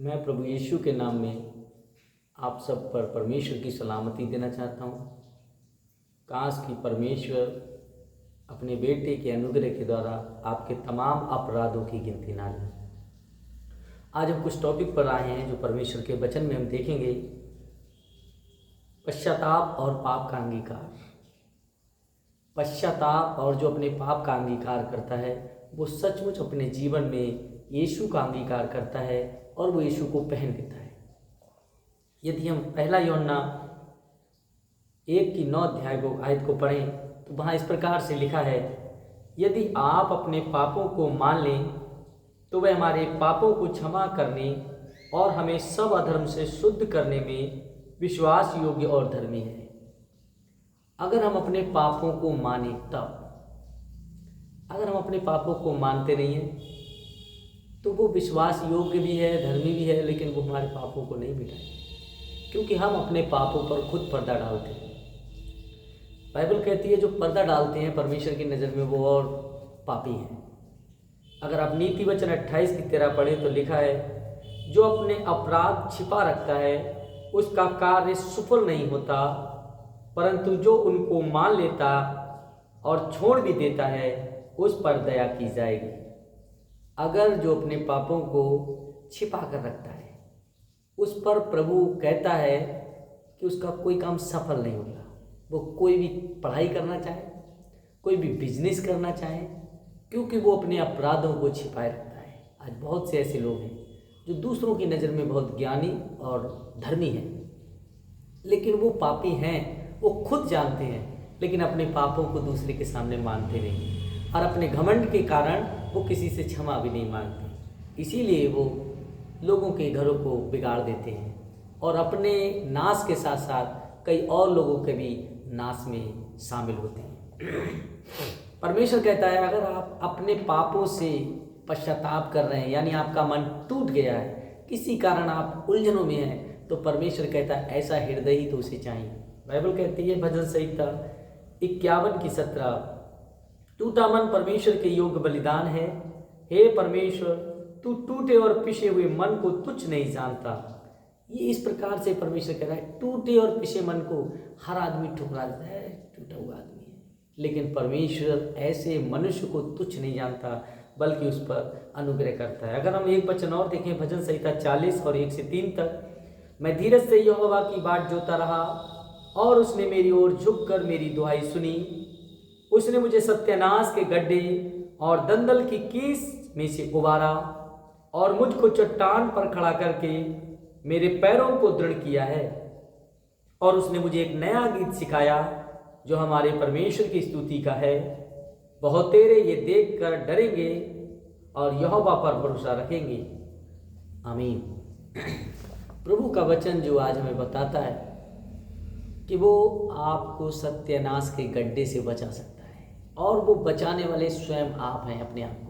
मैं प्रभु यीशु के नाम में आप सब पर परमेश्वर की सलामती देना चाहता हूँ। काश कि परमेश्वर अपने बेटे के अनुग्रह के द्वारा आपके तमाम अपराधों की गिनती ना ले। आज हम कुछ टॉपिक पर आए हैं जो परमेश्वर के वचन में हम देखेंगे। पश्चाताप और पाप का अंगीकार। पश्चाताप और जो अपने पाप का अंगीकार करता है वो सचमुच अपने जीवन में यीशु का अंगीकार करता है और वो यीशु को पहन लेता है। यदि हम पहला यूहन्ना 1:9 आयत को पढ़ें तो वहाँ इस प्रकार से लिखा है, यदि आप अपने पापों को मान लें तो वह हमारे पापों को क्षमा करने और हमें सब अधर्म से शुद्ध करने में विश्वास योग्य और धर्मी है। अगर हम अपने पापों को माने तब, अगर हम अपने पापों को मानते नहीं हैं तो वो विश्वास योग्य भी है, धर्मी भी है, लेकिन वो हमारे पापों को नहीं मिटाए, क्योंकि हम अपने पापों पर खुद पर्दा डालते हैं। बाइबल कहती है जो पर्दा डालते हैं परमेश्वर की नज़र में वो और पापी हैं। अगर आप नीति वचन 28:13 पढ़ें तो लिखा है, जो अपने अपराध छिपा रखता है उसका कार्य सफल नहीं होता, परंतु जो उनको मान लेता और छोड़ भी देता है उस पर दया की जाएगी। अगर जो अपने पापों को छिपा कर रखता है उस पर प्रभु कहता है कि उसका कोई काम सफल नहीं होगा। वो कोई भी पढ़ाई करना चाहे, कोई भी बिजनेस करना चाहे, क्योंकि वो अपने अपराधों को छिपाए रखता है। आज बहुत से ऐसे लोग हैं जो दूसरों की नज़र में बहुत ज्ञानी और धर्मी हैं, लेकिन वो पापी हैं। वो खुद जानते हैं लेकिन अपने पापों को दूसरे के सामने मानते नहीं, और अपने घमंड के कारण वो किसी से क्षमा भी नहीं मांगते। इसीलिए वो लोगों के घरों को बिगाड़ देते हैं और अपने नाश के साथ साथ कई और लोगों के भी नाश में शामिल होते हैं। परमेश्वर कहता है अगर आप अपने पापों से पश्चाताप कर रहे हैं, यानी आपका मन टूट गया है, किसी कारण आप उलझनों में हैं, तो परमेश्वर कहता है ऐसा हृदय ही तो उसे चाहिए। बाइबल कहती है भजन संहिता 51:17, टूटा मन परमेश्वर के योग्य बलिदान है। हे परमेश्वर, तू टूटे और पिसे हुए मन को तुच्छ नहीं जानता। ये इस प्रकार से परमेश्वर कह रहा है, टूटे और पिसे मन को हर आदमी ठुकरा देता है, टूटा हुआ आदमी है, लेकिन परमेश्वर ऐसे मनुष्य को तुच्छ नहीं जानता बल्कि उस पर अनुग्रह करता है। अगर हम एक वचन और देखें, भजन संहिता 40 और 1-3 तक, मैं धीरज से यहोवा की बाट जोता रहा और उसने मेरी ओर झुककर मेरी दुहाई सुनी। उसने मुझे सत्यानाश के गड्ढे और दंदल की कीस में से उबारा और मुझको चट्टान पर खड़ा करके मेरे पैरों को दृढ़ किया है। और उसने मुझे एक नया गीत सिखाया जो हमारे परमेश्वर की स्तुति का है। बहुतेरे ये देखकर डरेंगे और यहोवा पर भरोसा रखेंगे। आमीन। प्रभु का वचन जो आज हमें बताता है कि वो आपको सत्यानाश के गड्ढे से बचा सकता है, और वो बचाने वाले स्वयं आप हैं। अपने आप को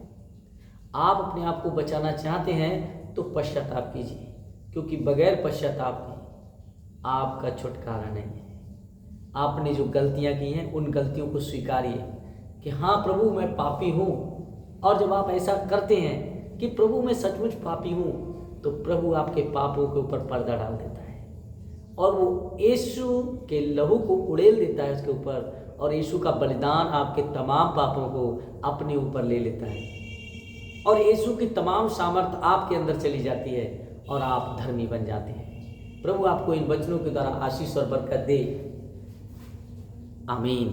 आप अपने आप को बचाना चाहते हैं तो पश्चाताप कीजिए, क्योंकि बगैर पश्चाताप के आपका छुटकारा नहीं है। आपने जो गलतियां की हैं उन गलतियों को स्वीकारिए कि हाँ प्रभु मैं पापी हूँ। और जब आप ऐसा करते हैं कि प्रभु मैं सचमुच पापी हूँ, तो प्रभु आपके पापों के ऊपर पर्दा डाल देता है और वो यीशु के लहू को उड़ेल देता है उसके ऊपर, और यीशु का बलिदान आपके तमाम पापों को अपने ऊपर ले लेता है और यीशु की तमाम सामर्थ आपके अंदर चली जाती है और आप धर्मी बन जाते हैं। प्रभु आपको इन वचनों के द्वारा आशीष और बरकत दे। आमीन।